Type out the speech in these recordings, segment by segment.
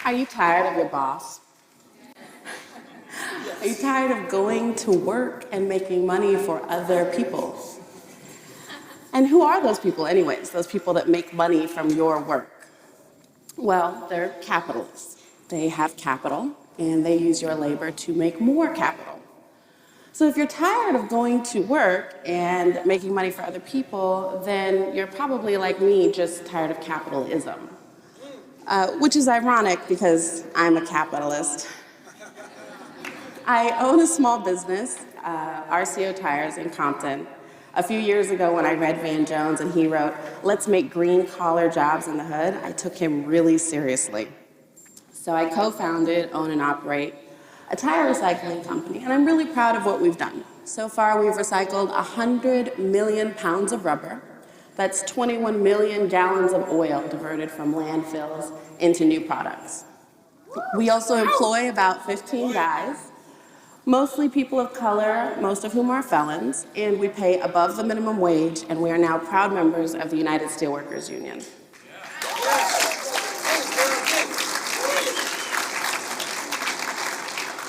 Are you tired of your boss? Are you tired of going to work and making money for other people? And who are those people anyways, those people that make money from your work? Well, they're capitalists. They have capital, and they use your labor to make more capital. So if you're tired of going to work and making money for other people, then you're probably like me, just tired of capitalism. Which is ironic because I'm a capitalist. I own a small business, RCO Tires in Compton. A few years ago when I read Van Jones and he wrote, "Let's make green collar jobs in the hood," I took him really seriously. So I co-founded, own and operate a tire recycling company, and I'm really proud of what we've done. So far we've recycled 100 million pounds of rubber. That's 21 million gallons of oil diverted from landfills into new products. We also employ about 15 guys, mostly people of color, most of whom are felons, and we pay above the minimum wage, and we are now proud members of the United Steelworkers Union.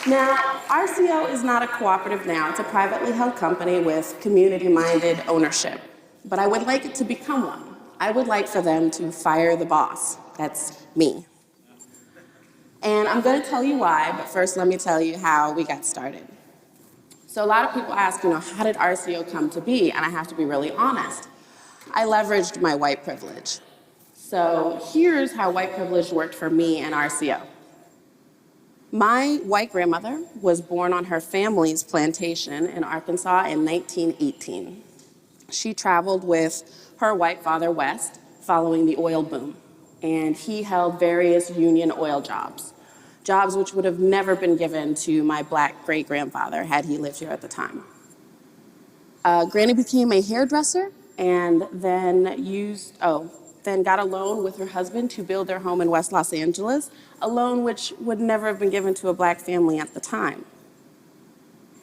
Now, RCO is not a cooperative now. It's a privately held company with community-minded ownership. But I would like it to become one. I would like for them to fire the boss. That's me. And I'm going to tell you why, but first let me tell you how we got started. So a lot of people ask, how did RCO come to be? And I have to be really honest. I leveraged my white privilege. So here's how white privilege worked for me and RCO. My white grandmother was born on her family's plantation in Arkansas in 1918. She traveled with her white father west following the oil boom, and he held various union oil jobs which would have never been given to my black great-grandfather had he lived here at the time. Granny became a hairdresser and then got a loan with her husband to build their home in West Los Angeles, a loan which would never have been given to a black family at the time.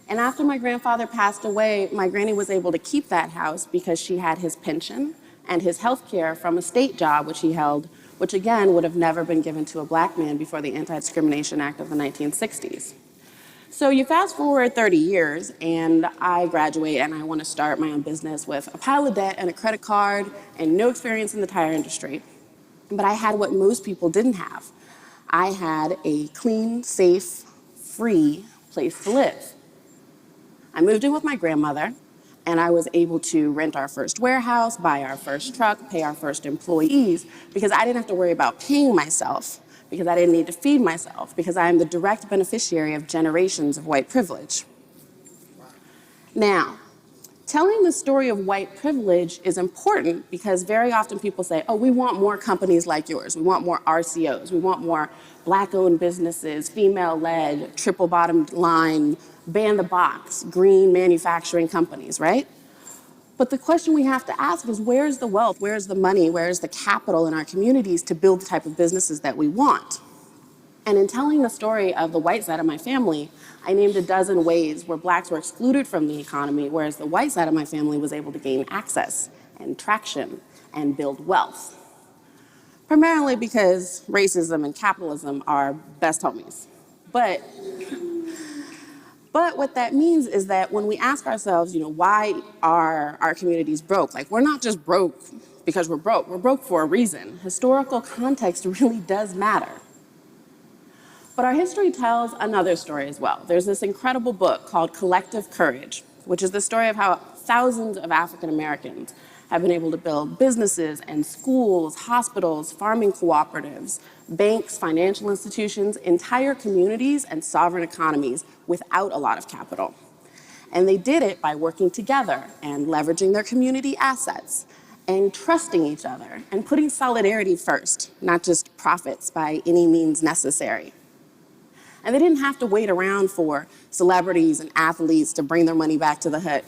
And after my grandfather passed away, my granny was able to keep that house because she had his pension and his health care from a state job which he held, which again would have never been given to a black man before the Anti-Discrimination Act of the 1960s. So you fast forward 30 years and I graduate and I want to start my own business with a pile of debt and a credit card and no experience in the tire industry. But I had what most people didn't have. I had a clean, safe, free place to live. I moved in with my grandmother, and I was able to rent our first warehouse, buy our first truck, pay our first employees, because I didn't have to worry about paying myself, because I didn't need to feed myself, because I am the direct beneficiary of generations of white privilege. Now, telling the story of white privilege is important because very often people say, oh, we want more companies like yours. We want more RCOs. We want more black-owned businesses, female-led, triple bottom line, ban the box, green manufacturing companies, right? But the question we have to ask is, where's the wealth, where's the money, where's the capital in our communities to build the type of businesses that we want? And in telling the story of the white side of my family, I named a dozen ways where blacks were excluded from the economy, whereas the white side of my family was able to gain access and traction and build wealth. Primarily because racism and capitalism are best homies. But what that means is that when we ask ourselves, why are our communities broke? Like, we're not just broke because we're broke. We're broke for a reason. Historical context really does matter. But our history tells another story as well. There's this incredible book called Collective Courage, which is the story of how thousands of African Americans have been able to build businesses and schools, hospitals, farming cooperatives, banks, financial institutions, entire communities, and sovereign economies without a lot of capital. And they did it by working together and leveraging their community assets and trusting each other and putting solidarity first, not just profits by any means necessary. And they didn't have to wait around for celebrities and athletes to bring their money back to the hood.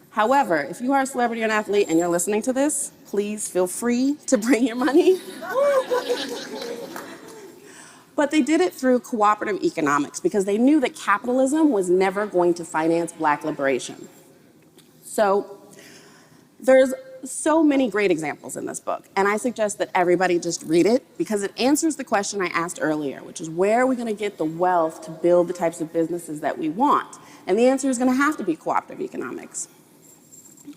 However, if you are a celebrity or an athlete and you're listening to this, please feel free to bring your money. But they did it through cooperative economics because they knew that capitalism was never going to finance black liberation. So there's so many great examples in this book, and I suggest that everybody just read it because it answers the question I asked earlier, which is where are we going to get the wealth to build the types of businesses that we want? And the answer is going to have to be cooperative economics.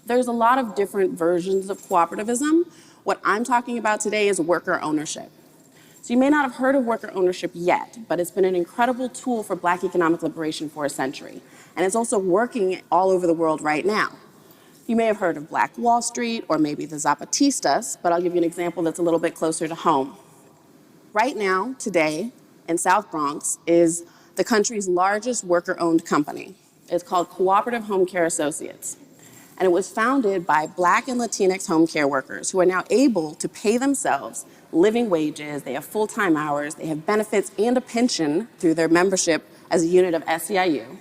There's a lot of different versions of cooperativism. What I'm talking about today is worker ownership. So you may not have heard of worker ownership yet, but it's been an incredible tool for Black economic liberation for a century. And it's also working all over the world right now. You may have heard of Black Wall Street or maybe the Zapatistas, but I'll give you an example that's a little bit closer to home. Right now, today, in South Bronx, is the country's largest worker-owned company. It's called Cooperative Homecare Associates. And it was founded by Black and Latinx home care workers who are now able to pay themselves living wages, they have full-time hours, they have benefits and a pension through their membership as a unit of SEIU.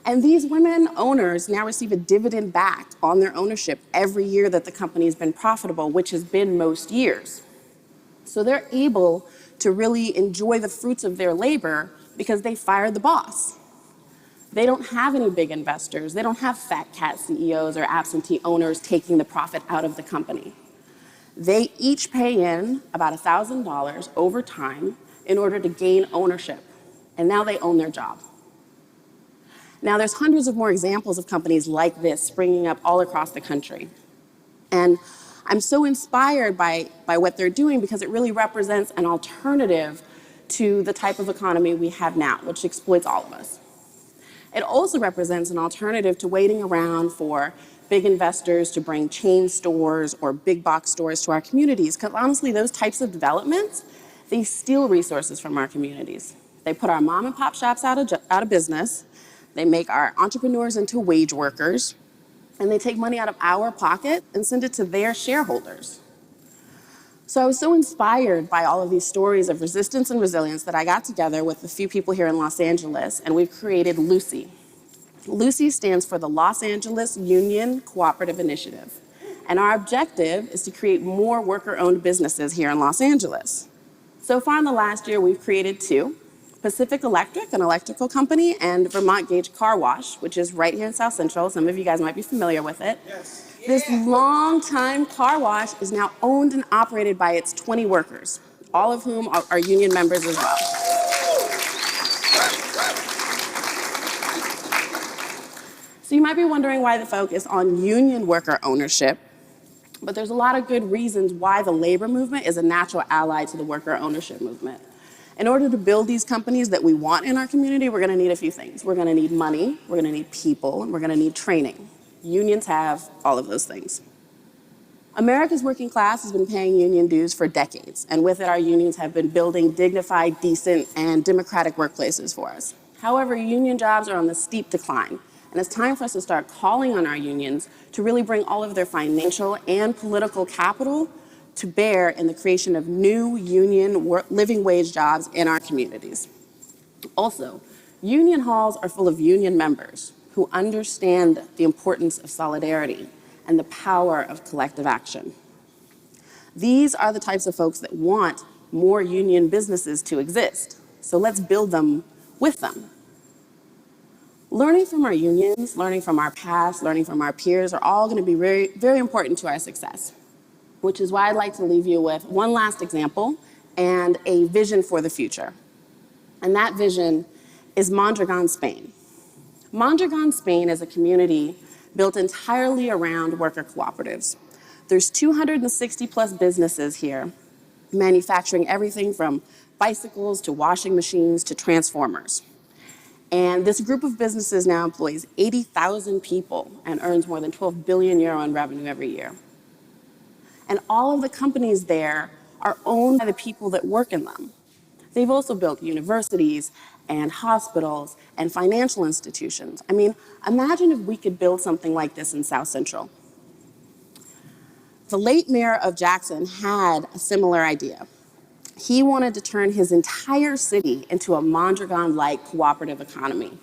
And these women owners now receive a dividend back on their ownership every year that the company's been profitable, which has been most years. So they're able to really enjoy the fruits of their labor because they fired the boss. They don't have any big investors. They don't have fat cat CEOs or absentee owners taking the profit out of the company. They each pay in about $1,000 over time in order to gain ownership. And now they own their job. Now there's hundreds of more examples of companies like this springing up all across the country. And I'm so inspired by what they're doing because it really represents an alternative to the type of economy we have now, which exploits all of us. It also represents an alternative to waiting around for big investors to bring chain stores or big box stores to our communities, because honestly, those types of developments, they steal resources from our communities. They put our mom and pop shops out of business, they make our entrepreneurs into wage workers, and they take money out of our pocket and send it to their shareholders. So I was so inspired by all of these stories of resistance and resilience that I got together with a few people here in Los Angeles, and we've created LUCI. LUCI stands for the Los Angeles Union Cooperative Initiative. And our objective is to create more worker-owned businesses here in Los Angeles. So far in the last year, we've created two: Pacific Electric, an electrical company, and Vermont Gauge Car Wash, which is right here in South Central. Some of you guys might be familiar with it. Yes. This long-time car wash is now owned and operated by its 20 workers, all of whom are union members as well. So you might be wondering why the focus on union worker ownership, but there's a lot of good reasons why the labor movement is a natural ally to the worker ownership movement. In order to build these companies that we want in our community, we're going to need a few things. We're going to need money, we're going to need people, and we're going to need training. Unions have all of those things. America's working class has been paying union dues for decades, and with it, our unions have been building dignified, decent, and democratic workplaces for us. However, union jobs are on the steep decline, and it's time for us to start calling on our unions to really bring all of their financial and political capital to bear in the creation of new union living wage jobs in our communities. Also, union halls are full of union members who understand the importance of solidarity and the power of collective action. These are the types of folks that want more union businesses to exist, so let's build them with them. Learning from our unions, learning from our past, learning from our peers are all going to be very, very important to our success, which is why I'd like to leave you with one last example and a vision for the future. And that vision is Mondragon, Spain. Mondragon, Spain is a community built entirely around worker cooperatives. There's 260 plus businesses here, manufacturing everything from bicycles to washing machines to transformers. And this group of businesses now employs 80,000 people and earns more than 12 billion euro in revenue every year. And all of the companies there are owned by the people that work in them. They've also built universities and hospitals and financial institutions. I mean, imagine if we could build something like this in South Central. The late mayor of Jackson had a similar idea. He wanted to turn his entire city into a Mondragon-like cooperative economy,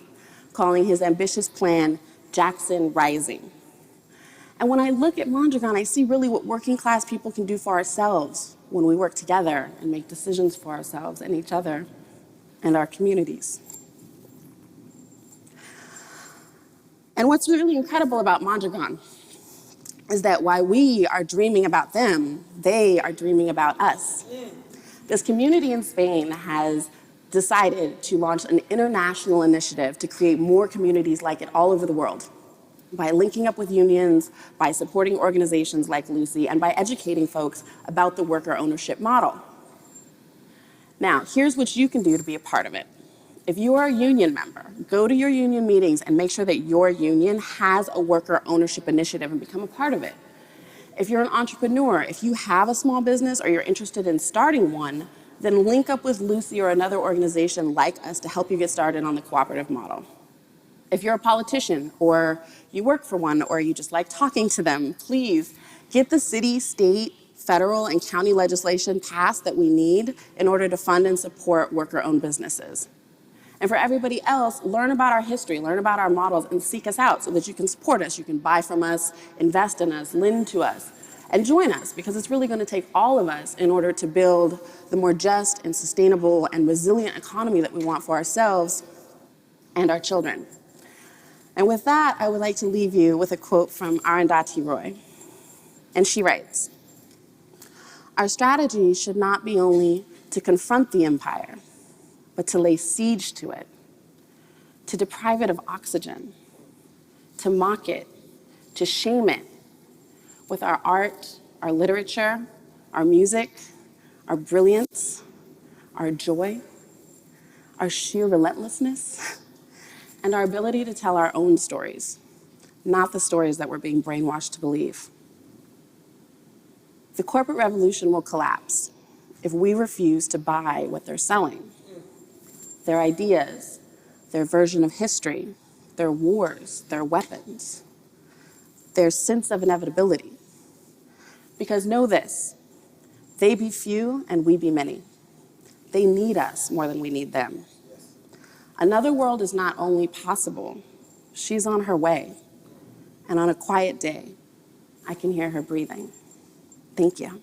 calling his ambitious plan Jackson Rising. And when I look at Mondragon, I see really what working class people can do for ourselves when we work together and make decisions for ourselves and each other and our communities. And what's really incredible about Mondragon is that while we are dreaming about them, they are dreaming about us. This community in Spain has decided to launch an international initiative to create more communities like it all over the world by linking up with unions, by supporting organizations like Lucy, and by educating folks about the worker ownership model. Now, here's what you can do to be a part of it. If you are a union member, go to your union meetings and make sure that your union has a worker ownership initiative and become a part of it. If you're an entrepreneur, if you have a small business or you're interested in starting one, then link up with Lucy or another organization like us to help you get started on the cooperative model. If you're a politician or you work for one or you just like talking to them, please get the city, state, federal, and county legislation passed that we need in order to fund and support worker-owned businesses. And for everybody else, learn about our history, learn about our models, and seek us out so that you can support us, you can buy from us, invest in us, lend to us, and join us, because it's really going to take all of us in order to build the more just and sustainable and resilient economy that we want for ourselves and our children. And with that, I would like to leave you with a quote from Arundhati Roy. And she writes, "Our strategy should not be only to confront the empire, but to lay siege to it, to deprive it of oxygen, to mock it, to shame it with our art, our literature, our music, our brilliance, our joy, our sheer relentlessness, and our ability to tell our own stories, not the stories that we're being brainwashed to believe. The corporate revolution will collapse if we refuse to buy what they're selling. Their ideas, their version of history, their wars, their weapons, their sense of inevitability. Because know this, they be few and we be many. They need us more than we need them. Another world is not only possible, she's on her way. And on a quiet day, I can hear her breathing. Thank you.